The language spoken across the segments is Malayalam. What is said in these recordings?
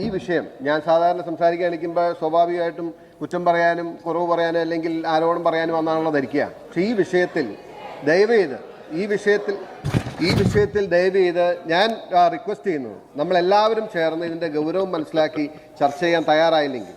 ഈ വിഷയം ഞാൻ സാധാരണ സംസാരിക്കാനിരിക്കുമ്പോൾ സ്വാഭാവികമായിട്ടും കുറ്റം പറയാനും കുറവ് പറയാനും അല്ലെങ്കിൽ ആരോപണം പറയാനും വന്നാണല്ലോ ധരിക്കുക. പക്ഷേ ഈ വിഷയത്തിൽ ദയവ് ചെയ്ത് ഞാൻ റിക്വസ്റ്റ് ചെയ്യുന്നു, നമ്മളെല്ലാവരും ചേർന്ന് ഇതിൻ്റെ ഗൗരവം മനസ്സിലാക്കി ചർച്ച ചെയ്യാൻ തയ്യാറായില്ലെങ്കിൽ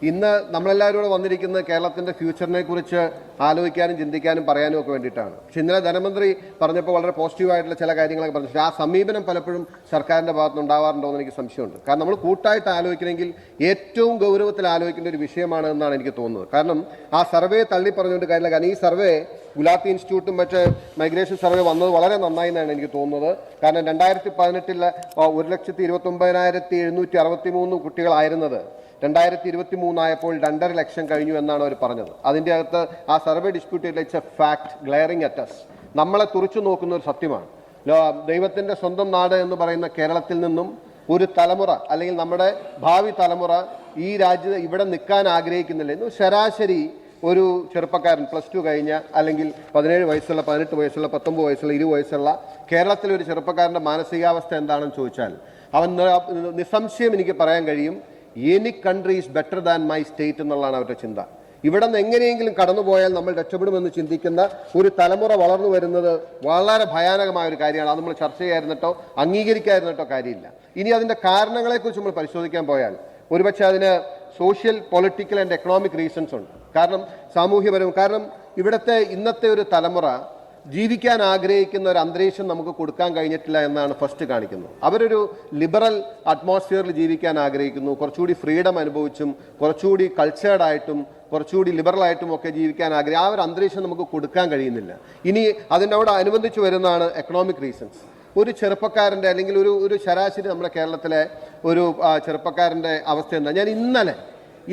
ഇന്ന് നമ്മളെല്ലാവരും കൂടെ വന്നിരിക്കുന്നത് കേരളത്തിൻ്റെ ഫ്യൂച്ചറിനെ കുറിച്ച് ആലോചിക്കാനും ചിന്തിക്കാനും പറയാനും ഒക്കെ വേണ്ടിയിട്ടാണ്. പക്ഷെ ഇന്നലെ ധനമന്ത്രി പറഞ്ഞപ്പോൾ വളരെ പോസിറ്റീവായിട്ടുള്ള ചില കാര്യങ്ങളൊക്കെ പറഞ്ഞു. പക്ഷേ ആ സമീപനം പലപ്പോഴും സർക്കാരിൻ്റെ ഭാഗത്തുനിന്ന് ഉണ്ടാവാറുണ്ടോ എന്ന് എനിക്ക് സംശയമുണ്ട്. കാരണം നമ്മൾ കൂട്ടായിട്ട് ആലോചിക്കണമെങ്കിൽ ഏറ്റവും ഗൗരവത്തിൽ ആലോചിക്കേണ്ട ഒരു വിഷയമാണ് എന്നാണ് എനിക്ക് തോന്നുന്നത്. കാരണം ആ സർവേ തള്ളി പറഞ്ഞുകൊണ്ട് കാര്യമില്ല. കാരണം ഈ സർവേ ഗുലാത്തി ഇൻസ്റ്റിറ്റ്യൂട്ടും മറ്റ് മൈഗ്രേഷൻ സർവേ വന്നത് വളരെ നന്നായി എന്നാണ് എനിക്ക് തോന്നുന്നത്. കാരണം 2018 1,29,763 കുട്ടികളായിരുന്നത് 2023 ആയപ്പോൾ 2.5 ലക്ഷം കഴിഞ്ഞു എന്നാണ് അവർ പറഞ്ഞത്. അതിൻ്റെ അകത്ത് ആ സർവേ ഡിസ്പ്യൂട്ട് ചെയ്ത it's a fact glaring at us. നമ്മളെ തുറച്ചു നോക്കുന്ന ഒരു സത്യമാണ്. ദൈവത്തിൻ്റെ സ്വന്തം നാട് എന്ന് പറയുന്ന കേരളത്തിൽ നിന്നും ഒരു തലമുറ അല്ലെങ്കിൽ നമ്മുടെ ഭാവി തലമുറ ഈ രാജ്യത്ത് ഇവിടെ നിൽക്കാൻ ആഗ്രഹിക്കുന്നില്ല. ഇന്ന് ശരാശരി ഒരു ചെറുപ്പക്കാരൻ +2 കഴിഞ്ഞ അല്ലെങ്കിൽ 17 വയസ്സുള്ള 18 വയസ്സുള്ള 19 വയസ്സുള്ള 20 വയസ്സുള്ള കേരളത്തിലെ ഒരു ചെറുപ്പക്കാരൻ്റെ മാനസികാവസ്ഥ എന്താണെന്ന് ചോദിച്ചാൽ അവൻ നിസ്സംശയം എനിക്ക് പറയാൻ കഴിയും, any country is better than my state എന്നുള്ളതാണ് അവരുടെ ചിന്ത. ഇവിടെ നിന്ന് എങ്ങനെയെങ്കിലും കടന്നുപോയാൽ നമ്മൾ രക്ഷപ്പെടുമെന്ന് ചിന്തിക്കുന്ന ഒരു തലമുറ വളർന്നു വരുന്നത് വളരെ ഭയാനകമായ ഒരു കാര്യമാണ്. അത് നമ്മൾ ചർച്ച ചെയ്യാതിരുന്നിട്ടോ അംഗീകരിക്കാതിരുന്നിട്ടോ കാര്യമില്ല. ഇനി അതിൻ്റെ കാരണങ്ങളെക്കുറിച്ച് നമ്മൾ പരിശോധിക്കാൻ പോയാൽ ഒരുപക്ഷെ അതിന് social, political and economic reasons ഉണ്ട്. കാരണം കാരണം ഇവിടുത്തെ ഇന്നത്തെ ഒരു തലമുറ ജീവിക്കാൻ ആഗ്രഹിക്കുന്ന ഒരു അന്തരീക്ഷം നമുക്ക് കൊടുക്കാൻ കഴിഞ്ഞിട്ടില്ല എന്നാണ് ഫസ്റ്റ് കാണിക്കുന്നത്. അവരൊരു ലിബറൽ അറ്റ്മോസ്ഫിയറിൽ ജീവിക്കാൻ ആഗ്രഹിക്കുന്നു. കുറച്ചുകൂടി ഫ്രീഡം അനുഭവിച്ചും കുറച്ചുകൂടി കൾച്ചേർഡായിട്ടും കുറച്ചുകൂടി ലിബറലായിട്ടും ഒക്കെ ജീവിക്കാൻ ആ ഒരു അന്തരീക്ഷം നമുക്ക് കൊടുക്കാൻ കഴിയുന്നില്ല. ഇനി അതിനോട് അനുബന്ധിച്ച് വരുന്നതാണ് എക്കണോമിക് റീസൺസ്. ഒരു ചെറുപ്പക്കാരൻ്റെ അല്ലെങ്കിൽ ഒരു ശരാശരി നമ്മുടെ കേരളത്തിലെ ഒരു ചെറുപ്പക്കാരൻ്റെ അവസ്ഥ എന്താ? ഞാൻ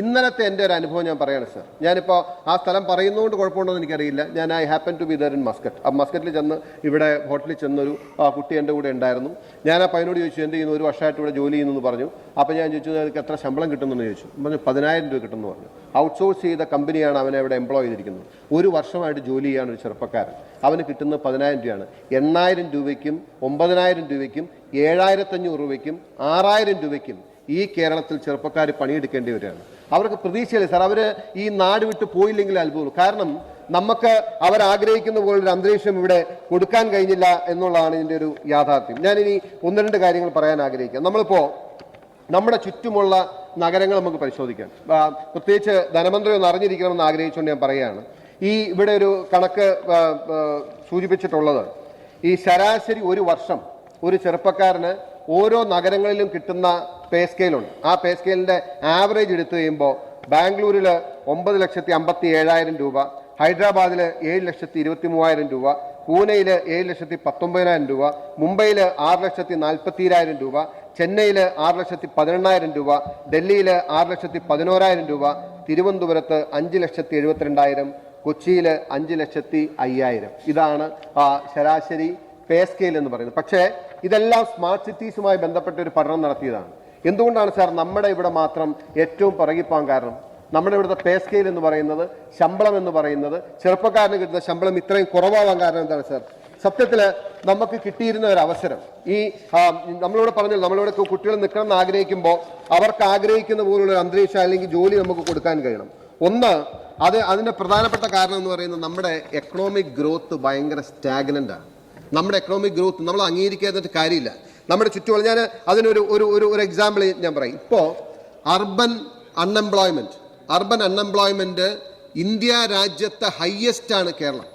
ഇന്നലത്തെ എൻ്റെ ഒരു അനുഭവം ഞാൻ പറയാണ് സർ. ഞാനിപ്പോൾ ആ സ്ഥലം പറയുന്നതുകൊണ്ട് കുഴപ്പമുണ്ടോ എന്ന് എനിക്കറിയില്ല. ഞാൻ I happen to be there in Muscat. ആ മസ്കറ്റിൽ ചെന്ന് ഇവിടെ ഹോട്ടലിൽ ചെന്നൊരു കുട്ടി എൻ്റെ കൂടെ ഉണ്ടായിരുന്നു. ഞാൻ ആ പയ്യനോട് ചോദിച്ചു, എന്ത് ചെയ്യുന്നു? 1 വർഷമായിട്ട് ഇവിടെ ജോലി ചെയ്യുന്നു പറഞ്ഞു. അപ്പോൾ ഞാൻ ചോദിച്ചു, എനിക്ക് എത്ര ശമ്പളം കിട്ടുമെന്ന് ചോദിച്ചു. പറഞ്ഞു 10,000 രൂപ കിട്ടുമെന്ന് പറഞ്ഞു. ഔട്ട്സോഴ്സ് ചെയ്ത കമ്പനിയാണ് അവനെ ഇവിടെ എംപ്ലോയ് ചെയ്തിരിക്കുന്നത്. 1 വർഷമായിട്ട് ജോലി ചെയ്യാണ് ഒരു ചെറുപ്പക്കാരൻ. അവന് കിട്ടുന്നത് 10,000 രൂപയാണ്. 8,000 രൂപയ്ക്കും 9,000 രൂപയ്ക്കും 7,500 രൂപയ്ക്കും 6,000 രൂപയ്ക്കും ഈ കേരളത്തിൽ ചെറുപ്പക്കാർ പണിയെടുക്കേണ്ടി വരികയാണ്. അവർക്ക് പ്രതീക്ഷയില്ല സാർ. അവർ ഈ നാട് വിട്ട് പോയില്ലെങ്കിൽ അത്ഭുതം. കാരണം നമുക്ക് അവരാഗ്രഹിക്കുന്ന പോലൊരു അന്തരീക്ഷം ഇവിടെ കൊടുക്കാൻ കഴിഞ്ഞില്ല എന്നുള്ളതാണ് ഇതിൻ്റെ ഒരു യാഥാർത്ഥ്യം. ഞാനിനി 1-2 കാര്യങ്ങൾ പറയാൻ ആഗ്രഹിക്കാം. നമ്മളിപ്പോൾ നമ്മുടെ ചുറ്റുമുള്ള നഗരങ്ങൾ നമുക്ക് പരിശോധിക്കാം. പ്രത്യേകിച്ച് ധനമന്ത്രി ഒന്ന് അറിഞ്ഞിരിക്കണമെന്ന് ആഗ്രഹിച്ചുകൊണ്ട് ഞാൻ പറയുകയാണ്. ഇവിടെ ഒരു കണക്ക് സൂചിപ്പിച്ചിട്ടുള്ളത്, ഈ ശരാശരി ഒരു വർഷം ഒരു ചെറുപ്പക്കാരന് ഓരോ നഗരങ്ങളിലും കിട്ടുന്ന പേ സ്കെയിലുണ്ട്. ആ പേ സ്കെയിലിൻ്റെ ആവറേജ് എടുത്തു കഴിയുമ്പോൾ ബാംഗ്ലൂരിൽ 9,57,000 രൂപ, ഹൈദരാബാദിൽ 7,23,000 രൂപ, പൂനെയിൽ 7,19,000 രൂപ, മുംബൈയിൽ 6,40,000 രൂപ, ചെന്നൈയിൽ 6,18,000 രൂപ, ഡൽഹിയിൽ 6,11,000 രൂപ, തിരുവനന്തപുരത്ത് 5,72,000, കൊച്ചിയിൽ 5,05,000. ഇതാണ് ശരാശരി പേ സ്കെയിൽ എന്ന് പറയുന്നത്. പക്ഷേ ഇതെല്ലാം സ്മാർട്ട് സിറ്റീസുമായി ബന്ധപ്പെട്ട ഒരു പഠനം നടത്തിയതാണ്. എന്തുകൊണ്ടാണ് സാർ നമ്മുടെ ഇവിടെ മാത്രം ഏറ്റവും പിറകിപ്പോകാൻ കാരണം? നമ്മുടെ ഇവിടുത്തെ പേ സ്കെയിൽ എന്ന് പറയുന്നത്, ശമ്പളം എന്ന് പറയുന്നത്, ചെറുപ്പക്കാരന് കിട്ടുന്ന ശമ്പളം ഇത്രയും കുറവാകാൻ കാരണം എന്താണ് സാർ? സത്യത്തിൽ നമുക്ക് കിട്ടിയിരുന്ന ഒരു അവസരം, നമ്മളിവിടെ പറഞ്ഞല്ലോ, നമ്മളിവിടെ കുട്ടികൾ നിൽക്കണം എന്ന് ആഗ്രഹിക്കുമ്പോൾ അവർക്ക് ആഗ്രഹിക്കുന്ന പോലുള്ള ഒരു അന്തരീക്ഷം അല്ലെങ്കിൽ ജോലി നമുക്ക് കൊടുക്കാൻ കഴിയണം. അതിൻ്റെ പ്രധാനപ്പെട്ട കാരണം എന്ന് പറയുന്നത് നമ്മുടെ എക്കണോമിക് ഗ്രോത്ത് ഭയങ്കര സ്റ്റാഗ്നൻ്റ് ആണ്. നമ്മുടെ എക്കണോമിക് ഗ്രോത്ത് നമ്മൾ അംഗീകരിക്കാത്ത കാര്യമില്ല. നമ്മുടെ ചുറ്റുപാട് ഞാൻ അതിനൊരു എക്സാമ്പിൾ ഞാൻ പറയും. ഇപ്പോൾ അർബൻ അൺഎംപ്ലോയ്മെൻറ്റ് ഇന്ത്യ രാജ്യത്തെ ഹയസ്റ്റ് ആണ് കേരളം.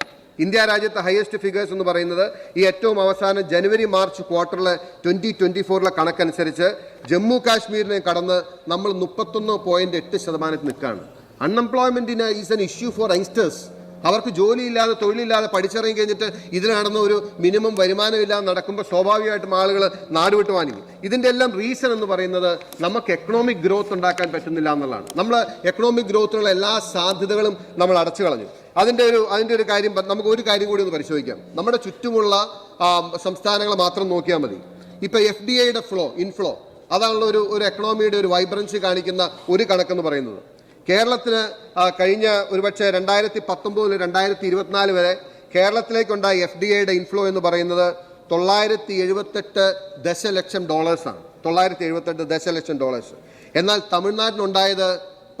ഇന്ത്യ രാജ്യത്തെ ഹയസ്റ്റ് ഫിഗേഴ്സ് എന്ന് പറയുന്നത് ഈ ഏറ്റവും അവസാനം ജനുവരി-മാർച്ച് ക്വാർട്ടറിലെ 2024 കണക്കനുസരിച്ച് ജമ്മു കാശ്മീരിനെ കടന്ന് നമ്മൾ 31.8% നിൽക്കുകയാണ്. അൺഎംപ്ലോയ്മെൻറ്റിന് is an issue for youngsters. അവർക്ക് ജോലിയില്ലാതെ, തൊഴിലില്ലാതെ, പഠിച്ചിറങ്ങി കഴിഞ്ഞിട്ട് ഇതിന് നടന്ന ഒരു മിനിമം വരുമാനമില്ലാതെ നടക്കുമ്പോൾ സ്വാഭാവികമായിട്ടും ആളുകൾ നാടുവിട്ട് വാങ്ങിക്കും. ഇതിൻ്റെ എല്ലാം റീസൺ എന്ന് പറയുന്നത് നമുക്ക് എക്കണോമിക് ഗ്രോത്ത് ഉണ്ടാക്കാൻ പറ്റുന്നില്ല എന്നുള്ളതാണ്. നമ്മൾ എക്കണോമിക് ഗ്രോത്തിനുള്ള എല്ലാ സാധ്യതകളും നമ്മൾ അടച്ചു കളഞ്ഞു. അതിൻ്റെ ഒരു കാര്യം, നമുക്ക് ഒരു കാര്യം കൂടി ഒന്ന് പരിശോധിക്കാം. നമ്മുടെ ചുറ്റുമുള്ള സംസ്ഥാനങ്ങൾ മാത്രം നോക്കിയാൽ മതി. ഇപ്പോൾ FDIയുടെ ഇൻഫ്ലോ അതാണല്ലോ ഒരു എക്കണോമിയുടെ ഒരു വൈബ്രൻസി കാണിക്കുന്ന ഒരു കണക്കെന്ന് പറയുന്നത്. കേരളത്തിന് കഴിഞ്ഞ ഒരുപക്ഷെ 2019 മുതൽ 2024 വരെ കേരളത്തിലേക്കുണ്ടായ FDIയുടെ ഇൻഫ്ലോ എന്ന് പറയുന്നത് $978 ദശലക്ഷം. $978 ദശലക്ഷം. എന്നാൽ തമിഴ്നാട്ടിനുണ്ടായത്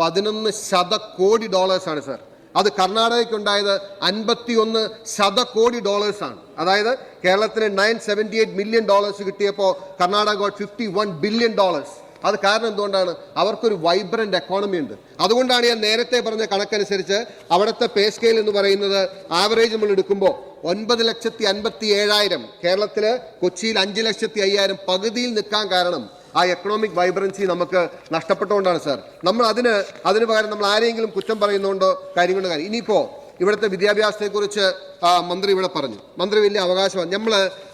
$11 കോടി ആണ് സർ. അത് കർണാടകയ്ക്കുണ്ടായത് $51 കോടി ആണ്. അതായത് കേരളത്തിന് $978 മില്യൺ കിട്ടിയപ്പോൾ കർണാടക ഗോട്ട് $51 ബില്യൺ. അത് കാരണം എന്തുകൊണ്ടാണ്? അവർക്കൊരു വൈബ്രന്റ് എക്കോണമി ഉണ്ട്. അതുകൊണ്ടാണ് ഞാൻ നേരത്തെ പറഞ്ഞ കണക്കനുസരിച്ച് അവിടുത്തെ പേ സ്കെയിൽ എന്ന് പറയുന്നത് ആവറേജ് നമ്മൾ എടുക്കുമ്പോൾ 9,57,000, കേരളത്തില് കൊച്ചിയിൽ 5,05,000, പകുതിയിൽ നിൽക്കാൻ കാരണം ആ എക്കണോമിക് വൈബ്രൻസി നമുക്ക് നഷ്ടപ്പെട്ടുകൊണ്ടാണ് സാർ. നമ്മൾ അതിന് പകരം നമ്മൾ ആരെങ്കിലും കുറ്റം പറയുന്നുണ്ടോ കാര്യങ്ങളുടെ കാര്യം. ഇനിയിപ്പോൾ ഇവിടുത്തെ വിദ്യാഭ്യാസത്തെക്കുറിച്ച് മന്ത്രി ഇവിടെ പറഞ്ഞു. മന്ത്രി വലിയ അവകാശമാണ്.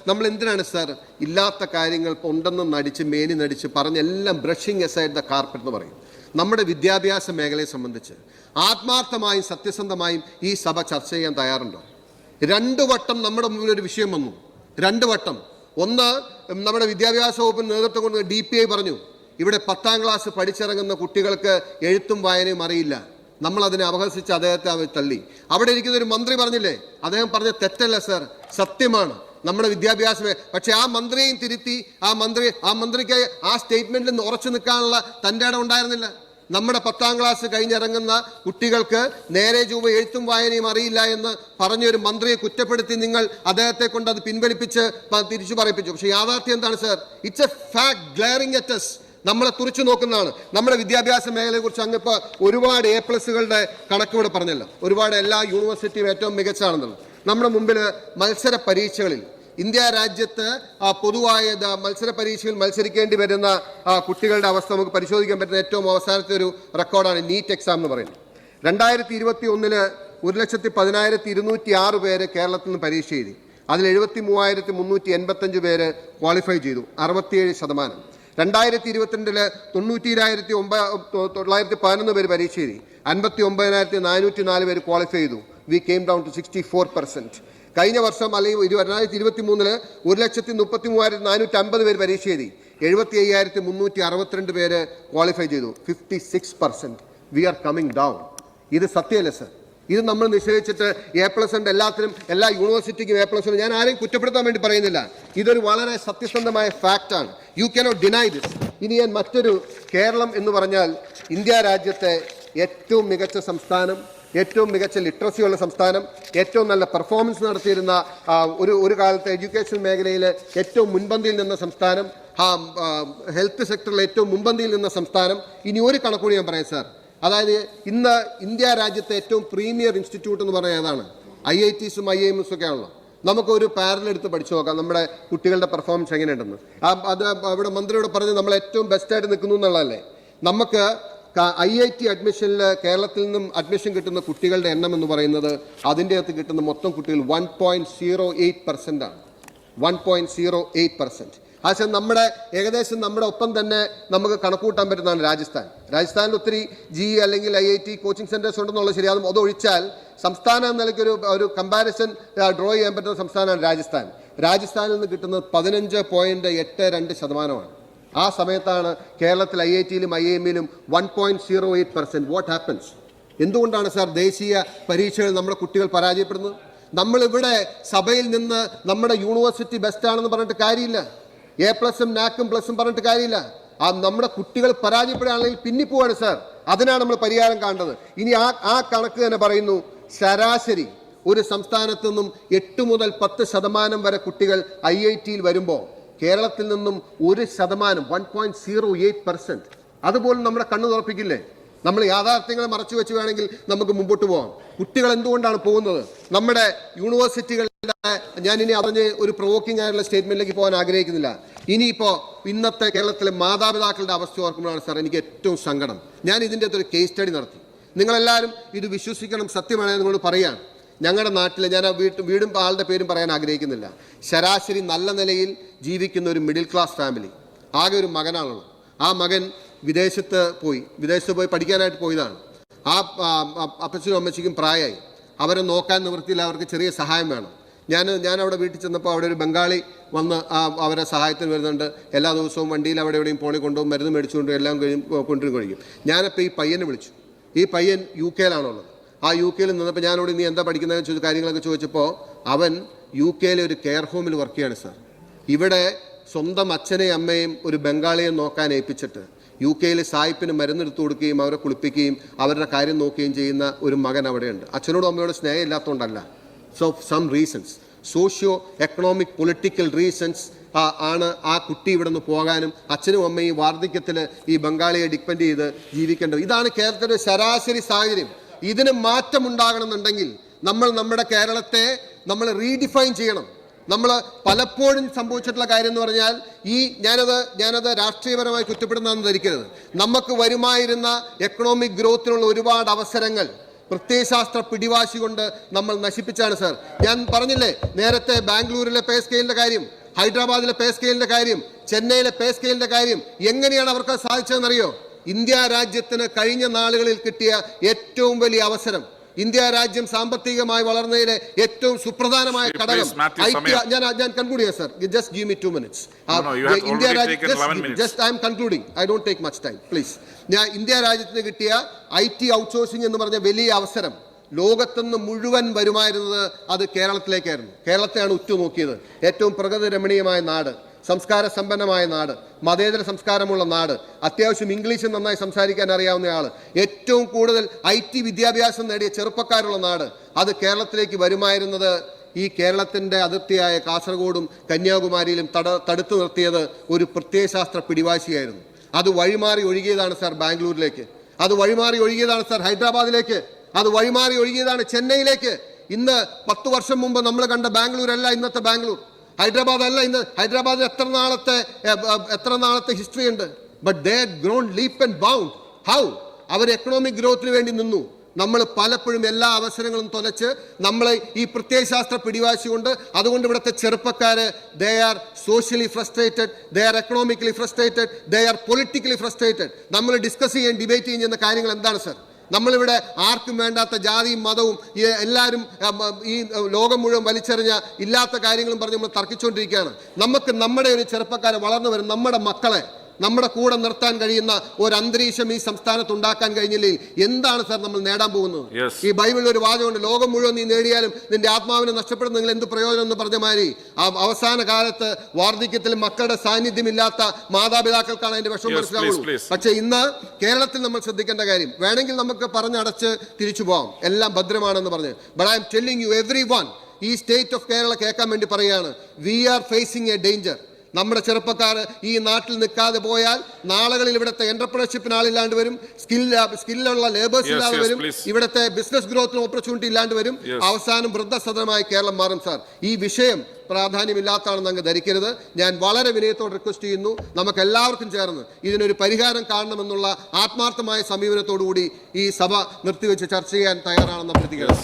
നമ്മൾ എന്തിനാണ് സാർ ഇല്ലാത്ത കാര്യങ്ങൾ ഉണ്ടെന്ന് നടിച്ച് മേനി നടിച്ച് പറഞ്ഞെല്ലാം ബ്രഷിങ് എസൈഡ് ദ കാർപ്പറ്റ് എന്ന് പറയും. നമ്മുടെ വിദ്യാഭ്യാസ മേഖലയെ സംബന്ധിച്ച് ആത്മാർത്ഥമായും സത്യസന്ധമായും ഈ സഭ ചർച്ച ചെയ്യാൻ തയ്യാറുണ്ടോ? 2 വട്ടം നമ്മുടെ മുമ്പിൽ ഒരു വിഷയം വന്നു. 2 വട്ടം. ഒന്ന്, നമ്മുടെ വിദ്യാഭ്യാസ വകുപ്പിന് നേതൃത്വം കൊണ്ട് DPI പറഞ്ഞു ഇവിടെ 10ാം ക്ലാസ് പഠിച്ചിറങ്ങുന്ന കുട്ടികൾക്ക് എഴുത്തും വായനയും അറിയില്ല. നമ്മൾ അതിനെ അപഹസിച്ച് അദ്ദേഹത്തെ തള്ളി. അവിടെ ഇരിക്കുന്ന ഒരു മന്ത്രി പറഞ്ഞില്ലേ, അദ്ദേഹം പറഞ്ഞ തെറ്റല്ല സർ, സത്യമാണ്. നമ്മുടെ വിദ്യാഭ്യാസം, പക്ഷെ ആ മന്ത്രിയെയും തിരുത്തി ആ മന്ത്രിക്ക് ആ സ്റ്റേറ്റ്മെന്റിൽ നിന്ന് ഉറച്ചു നിൽക്കാനുള്ള തൻ്റെ ഇടം ഉണ്ടായിരുന്നില്ല. നമ്മുടെ 10ാം ക്ലാസ് കഴിഞ്ഞിറങ്ങുന്ന കുട്ടികൾക്ക് നേരെ ചൊവ്വ എഴുത്തും വായനയും അറിയില്ല എന്ന് പറഞ്ഞൊരു മന്ത്രിയെ കുറ്റപ്പെടുത്തി നിങ്ങൾ അദ്ദേഹത്തെ കൊണ്ട് അത് പിൻവലിപ്പിച്ച് തിരിച്ചു പറയിപ്പിച്ചു. പക്ഷെ യാഥാർത്ഥ്യം എന്താണ് sir? It's a fact glaring at us. നമ്മളെ തുറച്ചു നോക്കുന്നതാണ്. നമ്മുടെ വിദ്യാഭ്യാസ മേഖലയെക്കുറിച്ച് അങ്ങ് ഇപ്പോൾ ഒരുപാട് A+കളുടെ കണക്ക് ഇവിടെ പറഞ്ഞല്ലോ. ഒരുപാട് എല്ലാ യൂണിവേഴ്സിറ്റിയും ഏറ്റവും മികച്ചതാണെന്നുള്ളത്. നമ്മുടെ മുമ്പിൽ മത്സര പരീക്ഷകളിൽ ഇന്ത്യ രാജ്യത്ത് പൊതുവായ മത്സര പരീക്ഷയിൽ മത്സരിക്കേണ്ടി വരുന്ന കുട്ടികളുടെ അവസ്ഥ നമുക്ക് പരിശോധിക്കാൻ പറ്റുന്ന ഏറ്റവും അവസാനത്തെ ഒരു റെക്കോർഡാണ് നീറ്റ് എക്സാം എന്ന് പറയുന്നത്. 2021 1,10,206 പേര് കേരളത്തിൽ നിന്ന് പരീക്ഷ എഴുതി. അതിൽ 73,385 പേര് ക്വാളിഫൈ ചെയ്തു, 67%. 2022 90,911 പേര് പരീക്ഷ എഴുതി, 59,404 പേര് ക്വാളിഫൈ ചെയ്തു. We came down to 64%. കഴിഞ്ഞ വർഷം അല്ലെങ്കിൽ 2023 1,33,450 പേര് പരീക്ഷ എഴുതി, 75,362 പേര് ക്വാളിഫൈ ചെയ്തു, 56%. We are coming down. ഇത് സത്യമല്ലേ സർ? ഇത് നമ്മൾ നിശ്ചയിച്ചിട്ട് A+ ഉണ്ട് എല്ലാത്തിനും, എല്ലാ യൂണിവേഴ്സിറ്റിക്കും A+ ഉണ്ട്. ഞാൻ ആരെയും കുറ്റപ്പെടുത്താൻ വേണ്ടി പറയുന്നില്ല. ഇതൊരു വളരെ സത്യസന്ധമായ ഫാക്റ്റാണ്. You cannot deny this. ഇനി ഞാൻ മറ്റൊരു, കേരളം എന്ന് പറഞ്ഞാൽ ഇന്ത്യ രാജ്യത്തെ ഏറ്റവും മികച്ച സംസ്ഥാനം, ഏറ്റവും മികച്ച ലിറ്ററസിയുള്ള സംസ്ഥാനം, ഏറ്റവും നല്ല പെർഫോമൻസ് നടത്തിയിരുന്ന ഒരു കാലത്തെ എഡ്യൂക്കേഷൻ മേഖലയിൽ ഏറ്റവും മുൻപന്തിയിൽ നിന്ന സംസ്ഥാനം, ഹെൽത്ത് സെക്ടറിൽ ഏറ്റവും മുൻപന്തിയിൽ നിന്ന സംസ്ഥാനം. ഇനി ഒരു കണക്കൂടി ഞാൻ പറയാം സാർ. അതായത് ഇന്ന് ഇന്ത്യ രാജ്യത്തെ ഏറ്റവും പ്രീമിയർ ഇൻസ്റ്റിറ്റ്യൂട്ട് എന്ന് പറഞ്ഞാൽ ഏതാണ്? IITസും IIMs ഒക്കെ ആണല്ലോ. നമുക്കൊരു പാരലെടുത്ത് പഠിച്ചു നോക്കാം നമ്മുടെ കുട്ടികളുടെ പെർഫോമൻസ് എങ്ങനെയുണ്ടെന്ന്. അത് അവിടെ മന്ത്രിയോട് പറഞ്ഞ് നമ്മൾ ഏറ്റവും ബെസ്റ്റായിട്ട് നിൽക്കുന്നു എന്നുള്ളതല്ലേ. നമുക്ക് IIT അഡ്മിഷനിൽ കേരളത്തിൽ നിന്നും അഡ്മിഷൻ കിട്ടുന്ന കുട്ടികളുടെ എണ്ണം എന്ന് പറയുന്നത് അതിൻ്റെ അകത്ത് കിട്ടുന്ന മൊത്തം കുട്ടികൾ 1.08% ആണ്. 1.08%. പക്ഷേ ഏകദേശം നമ്മുടെ ഒപ്പം തന്നെ നമുക്ക് കണക്കൂട്ടാൻ പറ്റുന്നതാണ് രാജസ്ഥാനിൽ ഒത്തിരി GE അല്ലെങ്കിൽ IIT കോച്ചിങ് സെൻറ്റേഴ്സ് ഉണ്ടെന്നുള്ളത് ശരിയാകും. അതൊഴിച്ചാൽ സംസ്ഥാന എന്ന നിലയ്ക്ക് ഒരു കമ്പാരിസൺ ഡ്രോ ചെയ്യാൻ പറ്റുന്ന സംസ്ഥാനമാണ് രാജസ്ഥാനിൽ നിന്ന് കിട്ടുന്നത് 15.82%. ആ സമയത്താണ് കേരളത്തിൽ IITയിലും IIMയിലും 1.08%. What happens? എന്തുകൊണ്ടാണ് സാർ ദേശീയ പരീക്ഷകൾ നമ്മുടെ കുട്ടികൾ പരാജയപ്പെടുന്നത്? നമ്മളിവിടെ സഭയിൽ നിന്ന് നമ്മുടെ യൂണിവേഴ്സിറ്റി ബെസ്റ്റാണെന്ന് പറഞ്ഞിട്ട് കാര്യമില്ല. A+ഉം NACും പ്ലസും പറഞ്ഞിട്ട് കാര്യമില്ല. നമ്മുടെ കുട്ടികൾ പരാജയപ്പെടുകയാണെങ്കിൽ പിന്നിപ്പോവാണ് സാർ. അതിനാണ് നമ്മൾ പരിഹാരം കാണേണ്ടത്. ഇനി ആ കണക്ക് തന്നെ പറയുന്നു, ശരാശരി ഒരു സംസ്ഥാനത്തു നിന്നും 8 മുതൽ 10% വരെ കുട്ടികൾ IITയിൽ വരുമ്പോൾ കേരളത്തിൽ നിന്നും 1%, 1.08%. അതുപോലും നമ്മുടെ കണ്ണു തുറപ്പിക്കില്ലേ? നമ്മൾ യാഥാർത്ഥ്യങ്ങളെ മറച്ചു വെച്ച് വേണമെങ്കിൽ നമുക്ക് മുമ്പോട്ട് പോകാം. കുട്ടികൾ എന്തുകൊണ്ടാണ് പോകുന്നത്? നമ്മുടെ യൂണിവേഴ്സിറ്റികളുടെ, ഞാനിനി അറിഞ്ഞ് ഒരു പ്രൊവോക്കിംഗ് ആയിട്ടുള്ള സ്റ്റേറ്റ്മെന്റിലേക്ക് പോകാൻ ആഗ്രഹിക്കുന്നില്ല. ഇനിയിപ്പോൾ ഇന്നത്തെ കേരളത്തിലെ മാതാപിതാക്കളുടെ അവസ്ഥ ഓർക്കുമ്പോഴാണ് സാർ എനിക്ക് ഏറ്റവും സങ്കടം. ഞാൻ ഇതിൻ്റെ അകത്തൊരു കേസ് സ്റ്റഡി നടത്തി. നിങ്ങളെല്ലാവരും ഇത് വിശ്വസിക്കണം, സത്യമാണെന്ന് നിങ്ങളോട് പറയുകയാണ്. ഞങ്ങളുടെ നാട്ടിൽ, ഞാൻ വീടും ആളുടെ പേരും പറയാൻ ആഗ്രഹിക്കുന്നില്ല, ശരാശരി നല്ല നിലയിൽ ജീവിക്കുന്ന ഒരു മിഡിൽ ക്ലാസ് ഫാമിലി, ആകെ ഒരു മകനാണുള്ളത്. ആ മകൻ വിദേശത്ത് പോയി പഠിക്കാനായിട്ട് പോയതാണ്. അപ്പച്ചനും അമ്മച്ചിക്കും പ്രായമായി. അവരെ നോക്കാൻ നിവൃത്തിയില്ല, അവർക്ക് ചെറിയ സഹായം വേണം. ഞാൻ അവിടെ വീട്ടിൽ ചെന്നപ്പോൾ അവിടെ ഒരു ബംഗാളി വന്ന് അവരെ സഹായത്തിന് വരുന്നുണ്ട്. എല്ലാ ദിവസവും വണ്ടിയിൽ അവിടെ എവിടെയും കൊണ്ടുപോകും, മരുന്ന് മേടിച്ചുകൊണ്ടും എല്ലാം കൊണ്ടുവരും കഴിയും. ഞാനപ്പോൾ ഈ പയ്യനെ വിളിച്ചു. ഈ പയ്യൻ UK-ലാണുള്ളത്. ആ UK-ൽ നിന്നപ്പോൾ ഞാനോട് നീ എന്താ പഠിക്കുന്നതെന്ന് കാര്യങ്ങളൊക്കെ ചോദിച്ചപ്പോൾ അവൻ UK-ലെ ഒരു കെയർ ഹോമിൽ വർക്ക് ചെയ്യാണ് സാർ. ഇവിടെ സ്വന്തം അച്ഛനെയും അമ്മയും ഒരു ബംഗാളിയെ നോക്കാൻ ഏൽപ്പിച്ചിട്ട് UK സായിപ്പിന് മരുന്നെടുത്ത് കൊടുക്കുകയും അവരെ കുളിപ്പിക്കുകയും അവരുടെ കാര്യം നോക്കുകയും ചെയ്യുന്ന ഒരു മകൻ അവിടെയുണ്ട്. അച്ഛനോടും അമ്മയോടും സ്നേഹം ഇല്ലാത്തതുകൊണ്ടല്ല. So some reasons, socio economic political reasons ആണ് ആ കുട്ടി ഇവിടെ നിന്ന് പോകാനും അച്ഛനും അമ്മയും വാർദ്ധക്യത്തിൽ ഈ ബംഗാളിയെ ഡിപ്പെൻഡ് ചെയ്ത് ജീവിക്കേണ്ടത്. ഇതാണ് കേരളത്തിൻ്റെ ശരാശരി സാഹചര്യം. ഇതിന് മാറ്റമുണ്ടാകണമെന്നുണ്ടെങ്കിൽ നമ്മുടെ കേരളത്തെ നമ്മൾ റീഡിഫൈൻ ചെയ്യണം. നമ്മൾ പലപ്പോഴും സംഭവിച്ചിട്ടുള്ള കാര്യം എന്ന് പറഞ്ഞാൽ ഞാനത് രാഷ്ട്രീയപരമായി കുറ്റപ്പെടുന്നതെന്ന് ധരിക്കരുത്. നമുക്ക് വരുമായിരുന്ന എക്കണോമിക് ഗ്രോത്തിനുള്ള ഒരുപാട് അവസരങ്ങൾ പ്രത്യയശാസ്ത്ര പിടിവാശി കൊണ്ട് നമ്മൾ നശിപ്പിച്ചാണ് സർ. ഞാൻ പറഞ്ഞില്ലേ നേരത്തെ ബാംഗ്ലൂരിലെ പേ സ്കെയിലിൻ്റെ കാര്യം, ഹൈദരാബാദിലെ പേ സ്കെയിലിൻ്റെ കാര്യം, ചെന്നൈയിലെ പേ സ്കെയിലിൻ്റെ കാര്യം. എങ്ങനെയാണ് അവർക്ക് സാധിച്ചതെന്നറിയോ? ഇന്ത്യ രാജ്യത്തിന് കഴിഞ്ഞ നാളുകളിൽ കിട്ടിയ ഏറ്റവും വലിയ അവസരം, ഇന്ത്യ രാജ്യം സാമ്പത്തികമായി വളർന്നതിലെ ഏറ്റവും സുപ്രധാനമായ ഘടകം ഞാൻ കൺക്ലൂഡ് ചെയ്യാം sir. Just give me 2 minutes. India രാജ്യം just I am concluding, I don't take much time please. India രാജ്യത്തിന് കിട്ടിയ IT ഔട്ട്സോഴ്സിംഗ് എന്ന് പറഞ്ഞ വലിയ അവസരം ലോകത്തുനിന്ന് മുഴുവൻ വരുമായിരുന്നത് അത് കേരളത്തിലേക്കായിരുന്നു. കേരളത്തെയാണ് ഉറ്റുനോക്കിയത്. ഏറ്റവും പ്രകൃതി രമണീയമായ നാട്, സംസ്കാര സമ്പന്നമായ നാട്, മതേതര സംസ്കാരമുള്ള നാട്, അത്യാവശ്യം ഇംഗ്ലീഷ് നന്നായി സംസാരിക്കാൻ അറിയാവുന്ന ആൾ, ഏറ്റവും കൂടുതൽ IT വിദ്യാഭ്യാസം നേടിയ ചെറുപ്പക്കാരുള്ള നാട്, അത് കേരളത്തിലേക്ക് വരുമായിരുന്നത് ഈ കേരളത്തിൻ്റെ അതിർത്തിയായ കാസർഗോഡും കന്യാകുമാരിയിലും തടുത്തു നിർത്തിയത് ഒരു പ്രത്യയശാസ്ത്ര പിടിവാശിയായിരുന്നു. അത് വഴിമാറി ഒഴുകിയതാണ് സാർ ബാംഗ്ലൂരിലേക്ക്, അത് വഴിമാറി ഒഴുകിയതാണ് സാർ ഹൈദരാബാദിലേക്ക്, അത് വഴിമാറി ഒഴുകിയതാണ് ചെന്നൈയിലേക്ക്. ഇന്ന് 10 വർഷം മുമ്പ് നമ്മൾ കണ്ട ബാംഗ്ലൂരല്ല ഇന്നത്തെ ബാംഗ്ലൂർ, ഹൈദരാബാദ് അല്ല ഇന്ന്. ഹൈദരാബാദിൽ എത്ര നാളത്തെ ഹിസ്റ്ററി ഉണ്ട്. But they had grown leap and bound. How? അവർ എക്കണോമിക് ഗ്രോത്തിന് വേണ്ടി നിന്നു. നമ്മൾ പലപ്പോഴും എല്ലാ അവസരങ്ങളും തൊലച്ച് നമ്മളെ ഈ പ്രത്യയശാസ്ത്ര പിടിവാശി കൊണ്ട്, അതുകൊണ്ട് ഇവിടുത്തെ ചെറുപ്പക്കാര് they are socially frustrated, they are economically frustrated, they are politically frustrated. നമ്മൾ ഡിസ്കസ് ചെയ്യാൻ ഡിബേറ്റ് ചെയ്യുന്ന കാര്യങ്ങൾ എന്താണ് സർ? നമ്മളിവിടെ ആർക്കും വേണ്ടാത്ത ജാതിയും മതവും എല്ലാവരും ഈ ലോകം മുഴുവൻ വലിച്ചെറിഞ്ഞ ഇല്ലാത്ത കാര്യങ്ങളും പറഞ്ഞ് നമ്മൾ തർക്കിച്ചുകൊണ്ടിരിക്കുകയാണ്. നമുക്ക് നമ്മുടെ ഒരു ചെറുപ്പക്കാരെ വളർന്നു വരും നമ്മുടെ മക്കളെ നമ്മുടെ കൂടെ നിർത്താൻ കഴിയുന്ന ഒരു അന്തരീക്ഷം ഈ സംസ്ഥാനത്ത് ഉണ്ടാക്കാൻ കഴിഞ്ഞില്ലെങ്കിൽ എന്താണ് സാർ നമ്മൾ നേടാൻ പോകുന്നത്? ഈ ബൈബിളിൽ ഒരു വാചകമുണ്ട്, ലോകം മുഴുവൻ നീ നേടിയാലും നിന്റെ ആത്മാവിനെ നഷ്ടപ്പെടുന്ന നിങ്ങൾ എന്ത് പ്രയോജനം എന്ന് പറഞ്ഞ മാതിരി അവസാന കാലത്ത് വാർദ്ധക്യത്തിൽ മക്കളുടെ സാന്നിധ്യമില്ലാത്ത മാതാപിതാക്കൾക്കാണ് അതിന്റെ വിഷമം മനസ്സിലാവുള്ളൂ. പക്ഷേ ഇന്ന് കേരളത്തിൽ നമ്മൾ ശ്രദ്ധിക്കേണ്ട കാര്യം, വേണമെങ്കിൽ നമുക്ക് പറഞ്ഞടച്ച് തിരിച്ചു പോകാം, എല്ലാം ഭദ്രമാണെന്ന് പറഞ്ഞ്. But I am telling you everyone, ഈ സ്റ്റേറ്റ് ഓഫ് കേരള കേൾക്കാൻ വേണ്ടി പറയുകയാണ്, we are facing a danger. നമ്മുടെ ചെറുപ്പക്കാർ ഈ നാട്ടിൽ നിൽക്കാതെ പോയാൽ നാളുകളിൽ ഇവിടുത്തെ എന്റർപ്രണർഷിപ്പിന് ആളില്ലാണ്ട് വരും, സ്കില്ലുള്ള ലേബേഴ്സ് ഇല്ലാതെ വരും, ഇവിടുത്തെ ബിസിനസ് ഗ്രോത്തിന് ഓപ്പർച്യൂണിറ്റി ഇല്ലാണ്ട് വരും. അവസാനം വൃദ്ധസദനമായി കേരളം മാറും സാർ. ഈ വിഷയം പ്രാധാന്യമില്ലാത്തതാണെന്ന് അങ്ങ് ധരിക്കരുത്. ഞാൻ വളരെ വിനയത്തോട് റിക്വസ്റ്റ് ചെയ്യുന്നു, നമുക്ക് എല്ലാവർക്കും ചേർന്ന് ഇതിനൊരു പരിഹാരം കാണണമെന്നുള്ള ആത്മാർത്ഥമായ സമീപനത്തോടുകൂടി ഈ സഭ നിർത്തിവെച്ച് ചർച്ച ചെയ്യാൻ തയ്യാറാണെന്ന് അഭ്യർത്ഥിക്കുന്നു.